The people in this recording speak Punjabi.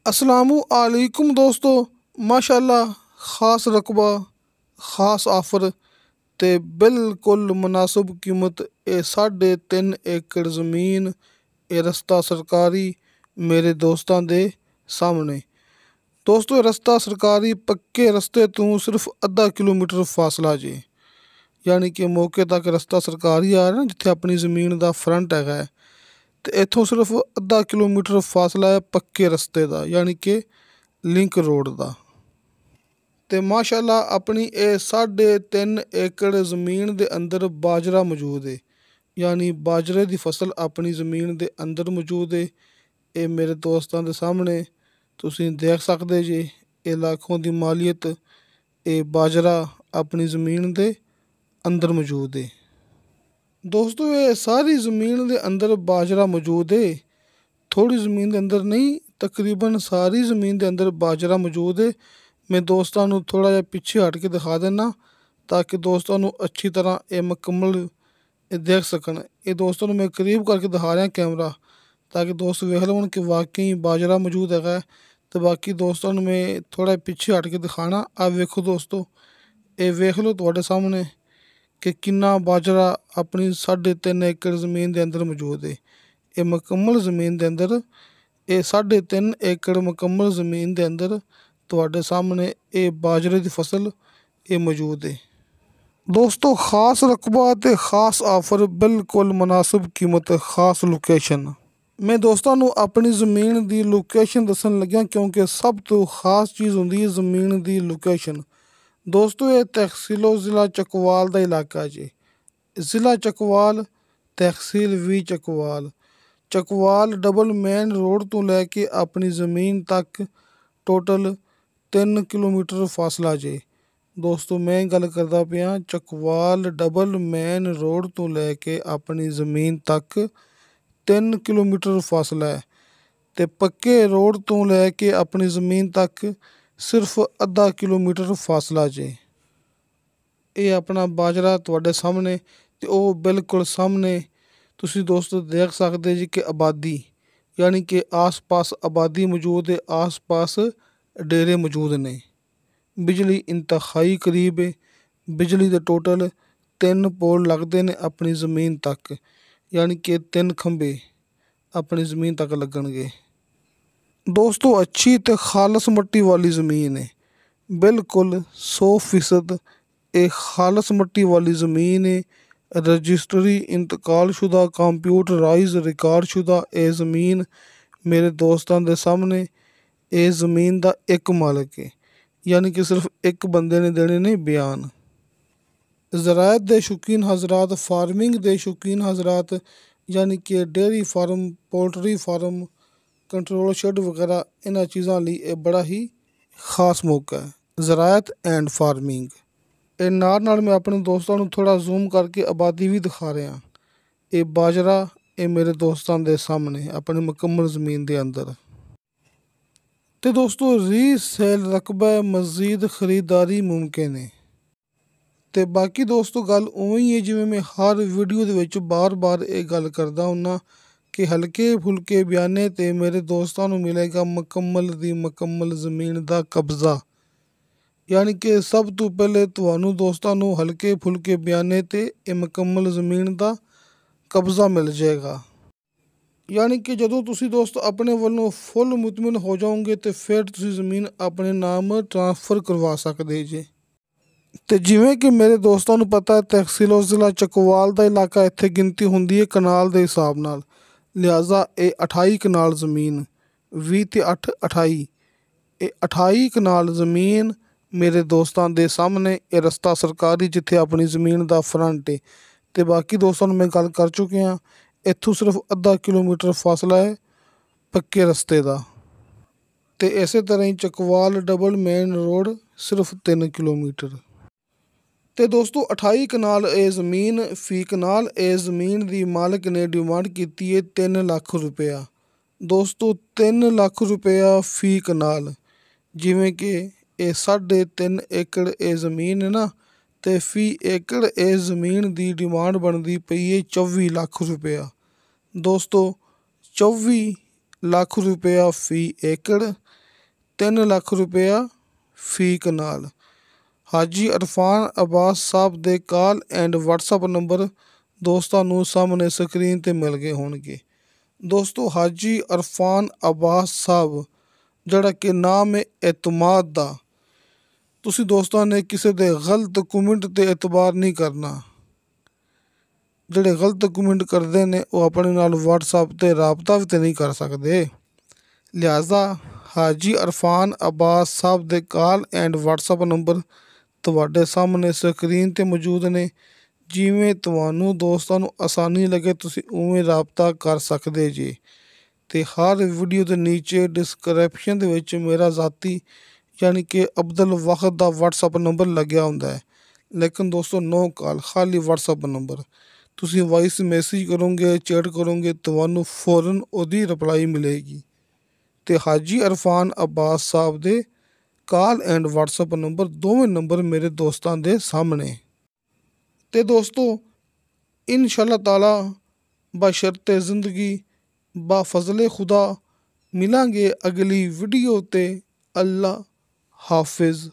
असलामुअलैकुम दोस्तों, माशाअल्लाह ख़ास रकबा, ख़ास आफर ते बिल्कुल मुनासिब कीमत ए 3.5 एकड़ ज़मीन ए रस्ता सरकारी मेरे दोस्तां दे सामने। दोस्तों, ਇਹ ਰਸਤਾ ਸਰਕਾਰੀ ਪੱਕੇ ਰਸਤੇ ਤੋਂ ਸਿਰਫ ਅੱਧਾ ਕਿਲੋਮੀਟਰ ਫਾਸਲਾ ਜੇ। ਯਾਨੀ ਕਿ ਮੌਕੇ ਤੱਕ ਰਸਤਾ ਸਰਕਾਰੀ ਆ ਰਿਹਾ ਨਾ, ਜਿੱਥੇ ਆਪਣੀ ਜ਼ਮੀਨ ਦਾ ਫਰੰਟ ਹੈਗਾ ਹੈ, ਤੇ ਇੱਥੋਂ ਸਿਰਫ ਅੱਧਾ ਕਿਲੋਮੀਟਰ ਫਾਸਲਾ ਹੈ ਪੱਕੇ ਰਸਤੇ ਦਾ, ਯਾਨੀ ਕਿ ਲਿੰਕ ਰੋਡ ਦਾ। ਤੇ ਮਾਸ਼ਾਅੱਲਾ ਆਪਣੀ ਇਹ 3.5 ਏਕੜ ਜ਼ਮੀਨ ਦੇ ਅੰਦਰ ਬਾਜਰਾ ਮੌਜੂਦ ਹੈ। ਯਾਨੀ ਬਾਜਰੇ ਦੀ ਫਸਲ ਆਪਣੀ ਜ਼ਮੀਨ ਦੇ ਅੰਦਰ ਮੌਜੂਦ ਹੈ। ਇਹ ਮੇਰੇ ਦੋਸਤਾਂ ਦੇ ਸਾਹਮਣੇ ਤੁਸੀਂ ਦੇਖ ਸਕਦੇ ਜੀ। ਇਹ ਲੱਖੋਂ ਦੀ ਮਾਲੀਅਤ, ਇਹ ਬਾਜਰਾ ਆਪਣੀ ਜ਼ਮੀਨ ਦੇ ਅੰਦਰ ਮੌਜੂਦ ਹੈ। ਦੋਸਤੋ, ਇਹ ਸਾਰੀ ਜ਼ਮੀਨ ਦੇ ਅੰਦਰ ਬਾਜਰਾ ਮੌਜੂਦ ਹੈ। ਥੋੜ੍ਹੀ ਜ਼ਮੀਨ ਦੇ ਅੰਦਰ ਨਹੀਂ, ਤਕਰੀਬਨ ਸਾਰੀ ਜ਼ਮੀਨ ਦੇ ਅੰਦਰ ਬਾਜਰਾ ਮੌਜੂਦ ਹੈ। ਮੈਂ ਦੋਸਤਾਂ ਨੂੰ ਥੋੜ੍ਹਾ ਜਿਹਾ ਪਿੱਛੇ ਹਟ ਕੇ ਦਿਖਾ ਦਿੰਦਾ, ਤਾਂ ਕਿ ਦੋਸਤਾਂ ਨੂੰ ਅੱਛੀ ਤਰ੍ਹਾਂ ਇਹ ਮੁਕੰਮਲ ਦੇਖ ਸਕਣ। ਇਹ ਦੋਸਤਾਂ ਨੂੰ ਮੈਂ ਕਰੀਬ ਕਰਕੇ ਦਿਖਾ ਰਿਹਾ ਕੈਮਰਾ, ਤਾਂ ਕਿ ਦੋਸਤ ਵੇਖ ਲਵਣ ਕਿ ਵਾਕਈ ਬਾਜਰਾ ਮੌਜੂਦ ਹੈਗਾ। ਅਤੇ ਬਾਕੀ ਦੋਸਤਾਂ ਨੂੰ ਮੈਂ ਥੋੜ੍ਹਾ ਪਿੱਛੇ ਹਟ ਕੇ ਦਿਖਾਉਣਾ। ਆਹ ਵੇਖੋ ਦੋਸਤੋ, ਇਹ ਵੇਖ ਲਓ ਤੁਹਾਡੇ ਸਾਹਮਣੇ ਕਿ ਕਿੰਨਾ ਬਾਜਰਾ ਆਪਣੀ 3.5 ਏਕੜ ਜ਼ਮੀਨ ਦੇ ਅੰਦਰ ਮੌਜੂਦ ਹੈ। ਇਹ ਮੁਕੰਮਲ ਜ਼ਮੀਨ ਦੇ ਅੰਦਰ, ਇਹ 3.5 ਏਕੜ ਮੁਕੰਮਲ ਜ਼ਮੀਨ ਦੇ ਅੰਦਰ ਤੁਹਾਡੇ ਸਾਹਮਣੇ ਇਹ ਬਾਜਰੇ ਦੀ ਫਸਲ ਇਹ ਮੌਜੂਦ ਹੈ। ਦੋਸਤੋ, ਖ਼ਾਸ ਰਕਬਾ ਅਤੇ ਖ਼ਾਸ ਆਫਰ, ਬਿਲਕੁਲ ਮੁਨਾਸਿਬ ਕੀਮਤ, ਖ਼ਾਸ ਲੋਕੇਸ਼ਨ। ਮੈਂ ਦੋਸਤਾਂ ਨੂੰ ਆਪਣੀ ਜ਼ਮੀਨ ਦੀ ਲੋਕੇਸ਼ਨ ਦੱਸਣ ਲੱਗਿਆ, ਕਿਉਂਕਿ ਸਭ ਤੋਂ ਖ਼ਾਸ ਚੀਜ਼ ਹੁੰਦੀ ਹੈ ਜ਼ਮੀਨ ਦੀ ਲੋਕੇਸ਼ਨ। ਦੋਸਤੋ, ਇਹ ਤਹਿਸੀਲੋ ਜ਼ਿਲ੍ਹਾ ਚੱਕਵਾਲ ਦਾ ਇਲਾਕਾ ਜੀ। ਜ਼ਿਲ੍ਹਾ ਚੱਕਵਾਲ, ਤਹਿਸੀਲ ਵੀ Chakwal. Chakwal double main road ਤੋਂ ਲੈ ਕੇ ਆਪਣੀ ਜ਼ਮੀਨ ਤੱਕ ਟੋਟਲ 3 ਕਿਲੋਮੀਟਰ ਫਾਸਲਾ ਜੇ। ਦੋਸਤੋ, ਮੈਂ ਗੱਲ ਕਰਦਾ ਪਿਆ ਚੱਕਵਾਲ ਡਬਲ ਮੇਨ ਰੋਡ ਤੋਂ ਲੈ ਕੇ ਆਪਣੀ ਜ਼ਮੀਨ ਤੱਕ 3 ਕਿਲੋਮੀਟਰ ਫਾਸਲਾ ਹੈ। ਅਤੇ ਪੱਕੇ ਰੋਡ ਤੋਂ ਲੈ ਕੇ ਆਪਣੀ ਜ਼ਮੀਨ ਤੱਕ ਸਿਰਫ ਅੱਧਾ ਕਿਲੋਮੀਟਰ ਫਾਸਲਾ ਜੇ। ਇਹ ਆਪਣਾ ਬਾਜਰਾ ਤੁਹਾਡੇ ਸਾਹਮਣੇ, ਅਤੇ ਉਹ ਬਿਲਕੁਲ ਸਾਹਮਣੇ ਤੁਸੀਂ ਦੋਸਤੋ ਦੇਖ ਸਕਦੇ ਜੀ ਕਿ ਆਬਾਦੀ, ਯਾਨੀ ਕਿ ਆਸ-ਪਾਸ ਆਬਾਦੀ ਮੌਜੂਦ ਹੈ, ਆਸ-ਪਾਸ ਡੇਰੇ ਮੌਜੂਦ ਨੇ। ਬਿਜਲੀ ਇੰਤਹਾਈ ਕਰੀਬ ਹੈ। ਬਿਜਲੀ ਦੇ ਟੋਟਲ 3 ਪੋਲ ਲੱਗਦੇ ਨੇ ਆਪਣੀ ਜ਼ਮੀਨ ਤੱਕ, ਯਾਨੀ ਕਿ 3 ਖੰਭੇ ਆਪਣੀ ਜ਼ਮੀਨ ਤੱਕ ਲੱਗਣਗੇ। ਦੋਸਤੋ, ਅੱਛੀ ਅਤੇ ਖਾਲਸ ਮਿੱਟੀ ਵਾਲੀ ਜ਼ਮੀਨ ਹੈ। ਬਿਲਕੁਲ 100% ਇਹ ਖਾਲਸ ਮਿੱਟੀ ਵਾਲੀ ਜ਼ਮੀਨ ਹੈ। ਰਜਿਸਟਰੀ ਇੰਤਕਾਲਸ਼ੁਦਾ, ਕੰਪਿਊਟਰਾਈਜ਼ ਰਿਕਾਰਡਸ਼ੁਦਾ ਇਹ ਜ਼ਮੀਨ ਮੇਰੇ ਦੋਸਤਾਂ ਦੇ ਸਾਹਮਣੇ, ਇਹ ਜ਼ਮੀਨ ਦਾ ਇੱਕ ਮਾਲਕ ਹੈ। ਯਾਨੀ ਕਿ ਸਿਰਫ ਇੱਕ ਬੰਦੇ ਨੇ ਦੇਣੇ ਨੇ ਬਿਆਨ। ਜ਼ਰਾਅਤ ਦੇ ਸ਼ੌਕੀਨ ਹਜ਼ਰਾਤ, ਫਾਰਮਿੰਗ ਦੇ ਸ਼ੌਕੀਨ ਹਜ਼ਰਾਤ, ਯਾਨੀ ਕਿ dairy farm, poultry farm, control shed ਵਗੈਰਾ, ਇਹਨਾਂ ਚੀਜ਼ਾਂ ਲਈ ਇਹ ਬੜਾ ਹੀ ਖ਼ਾਸ ਮੌਕਾ ਹੈ। ਜ਼ਰਾਅਤ ਐਂਡ ਫਾਰਮਿੰਗ। ਇਹ ਨਾਲ ਮੈਂ ਆਪਣੇ ਦੋਸਤਾਂ ਨੂੰ ਥੋੜ੍ਹਾ ਜ਼ੂਮ ਕਰਕੇ ਆਬਾਦੀ ਵੀ ਦਿਖਾ ਰਿਹਾ। ਇਹ ਬਾਜਰਾ ਇਹ ਮੇਰੇ ਦੋਸਤਾਂ ਦੇ ਸਾਹਮਣੇ ਆਪਣੀ ਮੁਕੰਮਲ ਜ਼ਮੀਨ ਦੇ ਅੰਦਰ। ਅਤੇ ਦੋਸਤੋ, ਰੀਸੇਲ ਰਕਬਾ, ਮਜ਼ੀਦ ਖਰੀਦਦਾਰੀ ਮੁਮਕਿਨ ਹੈ। ਅਤੇ ਬਾਕੀ ਦੋਸਤੋ ਗੱਲ ਉਵੇਂ ਹੀ ਹੈ ਜਿਵੇਂ ਮੈਂ ਹਰ ਵੀਡੀਓ ਦੇ ਵਿੱਚ ਬਾਰ-ਬਾਰ ਇਹ ਗੱਲ ਕਰਦਾ ਹੁੰਦਾ ਕਿ ਹਲਕੇ ਫੁਲਕੇ ਬਿਆਨੇ 'ਤੇ ਮੇਰੇ ਦੋਸਤਾਂ ਨੂੰ ਮਿਲੇਗਾ ਮੁਕੰਮਲ ਦੀ ਮੁਕੰਮਲ ਜ਼ਮੀਨ ਦਾ ਕਬਜ਼ਾ। ਯਾਨੀ ਕਿ ਸਭ ਤੋਂ ਪਹਿਲੇ ਤੁਹਾਨੂੰ ਦੋਸਤਾਂ ਨੂੰ ਹਲਕੇ ਫੁਲਕੇ ਬਿਆਨੇ 'ਤੇ ਇਹ ਮੁਕੰਮਲ ਜ਼ਮੀਨ ਦਾ ਕਬਜ਼ਾ ਮਿਲ ਜਾਏਗਾ। ਯਾਨੀ ਕਿ ਜਦੋਂ ਤੁਸੀਂ ਦੋਸਤ ਆਪਣੇ ਵੱਲੋਂ ਫੁੱਲ ਮੁਤਮਿਨ ਹੋ ਜਾਓਗੇ ਅਤੇ ਫਿਰ ਤੁਸੀਂ ਜ਼ਮੀਨ ਆਪਣੇ ਨਾਮ ਟਰਾਂਸਫਰ ਕਰਵਾ ਸਕਦੇ ਜੇ। ਅਤੇ ਜਿਵੇਂ ਕਿ ਮੇਰੇ ਦੋਸਤਾਂ ਨੂੰ ਪਤਾ ਹੈ, ਤਹਿਸੀਲੋ ਜ਼ਿਲ੍ਹਾ ਚੱਕਵਾਲ ਦਾ ਇਲਾਕਾ, ਇੱਥੇ ਗਿਣਤੀ ਹੁੰਦੀ ਹੈ ਕਨਾਲ ਦੇ ਹਿਸਾਬ ਨਾਲ। ਲਿਹਾਜ਼ਾ ਇਹ 28 ਕਨਾਲ ਜ਼ਮੀਨ, 20 ਅਤੇ 8 28, ਇਹ 28 ਕਨਾਲ ਜ਼ਮੀਨ ਮੇਰੇ ਦੋਸਤਾਂ ਦੇ ਸਾਹਮਣੇ। ਇਹ ਰਸਤਾ ਸਰਕਾਰੀ ਜਿੱਥੇ ਆਪਣੀ ਜ਼ਮੀਨ ਦਾ ਫਰੰਟ ਹੈ। ਅਤੇ ਬਾਕੀ ਦੋਸਤਾਂ ਨੂੰ ਮੈਂ ਗੱਲ ਕਰ ਚੁੱਕਿਆ, ਇੱਥੋਂ ਸਿਰਫ ਅੱਧਾ ਕਿਲੋਮੀਟਰ ਫਾਸਲਾ ਹੈ ਪੱਕੇ ਰਸਤੇ ਦਾ। ਅਤੇ ਇਸੇ ਤਰ੍ਹਾਂ ਹੀ ਚੱਕਵਾਲ ਡਬਲ ਮੇਨ ਰੋਡ ਸਿਰਫ 3 ਕਿਲੋਮੀਟਰ। ਅਤੇ ਦੋਸਤੋ, 28 ਕਨਾਲ ਇਹ ਜ਼ਮੀਨ, ਫੀ ਕਨਾਲ ਇਹ ਜ਼ਮੀਨ ਦੀ ਮਾਲਕ ਨੇ ਡਿਮਾਂਡ ਕੀਤੀ ਹੈ 3 ਲੱਖ ਰੁਪਇਆ। ਦੋਸਤੋ, 3 ਲੱਖ ਰੁਪਇਆ ਫੀ ਕਨਾਲ। ਜਿਵੇਂ ਕਿ ਇਹ 3.5 ਏਕੜ ਇਹ ਜ਼ਮੀਨ ਹੈ ਨਾ, ਅਤੇ ਫੀ ਏਕੜ ਇਹ ਜ਼ਮੀਨ ਦੀ ਡਿਮਾਂਡ ਬਣਦੀ ਪਈ ਹੈ 24 ਲੱਖ ਰੁਪਇਆ। ਦੋਸਤੋ, 24 ਲੱਖ ਰੁਪਇਆ ਫੀ ਏਕੜ, 3 ਲੱਖ ਰੁਪਇਆ ਫੀ ਕਨਾਲ। ਹਾਜੀ ਇਰਫਾਨ ਅਬਾਸ ਸਾਹਿਬ ਦੇ ਕਾਲ ਐਂਡ ਵਟਸਐਪ ਨੰਬਰ ਦੋਸਤਾਂ ਨੂੰ ਸਾਹਮਣੇ ਸਕਰੀਨ 'ਤੇ ਮਿਲ ਗਏ ਹੋਣਗੇ। ਦੋਸਤੋ ਹਾਜੀ ਇਰਫਾਨ ਅਬਾਸ ਸਾਹਿਬ ਜਿਹੜਾ ਕਿ ਨਾਮ ਹੈ ਇਤਮਾਦ ਦਾ, ਤੁਸੀਂ ਦੋਸਤਾਂ ਨੇ ਕਿਸੇ ਦੇ ਗਲਤ ਕਮੈਂਟ 'ਤੇ ਇਤਬਾਰ ਨਹੀਂ ਕਰਨਾ। ਜਿਹੜੇ ਗਲਤ ਕਮੈਂਟ ਕਰਦੇ ਨੇ ਉਹ ਆਪਣੇ ਨਾਲ ਵਟਸਐਪ 'ਤੇ ਰਾਬਤਾ ਵੀ ਤਾਂ ਨਹੀਂ ਕਰ ਸਕਦੇ। ਲਿਹਾਜ਼ਾ ਹਾਜੀ ਇਰਫਾਨ ਅਬਾਸ ਸਾਹਿਬ ਦੇ ਕਾਲ ਐਂਡ ਵਟਸਐਪ ਨੰਬਰ ਤੁਹਾਡੇ ਸਾਹਮਣੇ ਸਕਰੀਨ 'ਤੇ ਮੌਜੂਦ ਨੇ। ਜਿਵੇਂ ਤੁਹਾਨੂੰ ਦੋਸਤਾਂ ਨੂੰ ਆਸਾਨੀ ਲੱਗੇ ਤੁਸੀਂ ਉਵੇਂ ਰਾਬਤਾ ਕਰ ਸਕਦੇ ਜੀ। ਅਤੇ ਹਰ ਵੀਡੀਓ ਦੇ ਨੀਚੇ ਡਿਸਕ੍ਰਿਪਸ਼ਨ ਦੇ ਵਿੱਚ ਮੇਰਾ ਜ਼ਾਤੀ ਯਾਨੀ ਕਿ ਅਬਦੁਲ ਵਾਹਿਦ ਦਾ ਵਟਸਐਪ ਨੰਬਰ ਲੱਗਿਆ ਹੁੰਦਾ ਹੈ। ਲੇਕਿਨ ਦੋਸਤੋ ਨੋ ਕਾਲ, ਖਾਲੀ ਵਟਸਐਪ ਨੰਬਰ। ਤੁਸੀਂ ਵਾਇਸ ਮੈਸੇਜ ਕਰੋਗੇ, ਚੈਟ ਕਰੋਗੇ, ਤੁਹਾਨੂੰ ਫੌਰਨ ਉਹਦੀ ਰਿਪਲਾਈ ਮਿਲੇਗੀ। ਅਤੇ ਹਾਜੀ ਇਰਫਾਨ ਅਬਾਸ ਸਾਹਿਬ ਦੇ ਕਾਲ ਐਂਡ ਵਟਸਐਪ ਨੰਬਰ ਦੋਵੇਂ ਨੰਬਰ ਮੇਰੇ ਦੋਸਤਾਂ ਦੇ ਸਾਹਮਣੇ। ਅਤੇ ਦੋਸਤੋ ਇਨਸ਼ਾ ਤਾਲਾ ਬਸ਼ਰਤੇ ਜ਼ਿੰਦਗੀ ਬਾ ਫਜ਼ਲੇ ਖੁਦਾ ਮਿਲਾਂਗੇ ਅਗਲੀ ਵੀਡੀਓ 'ਤੇ। ਅੱਲਾ ਹਾਫਿਜ਼।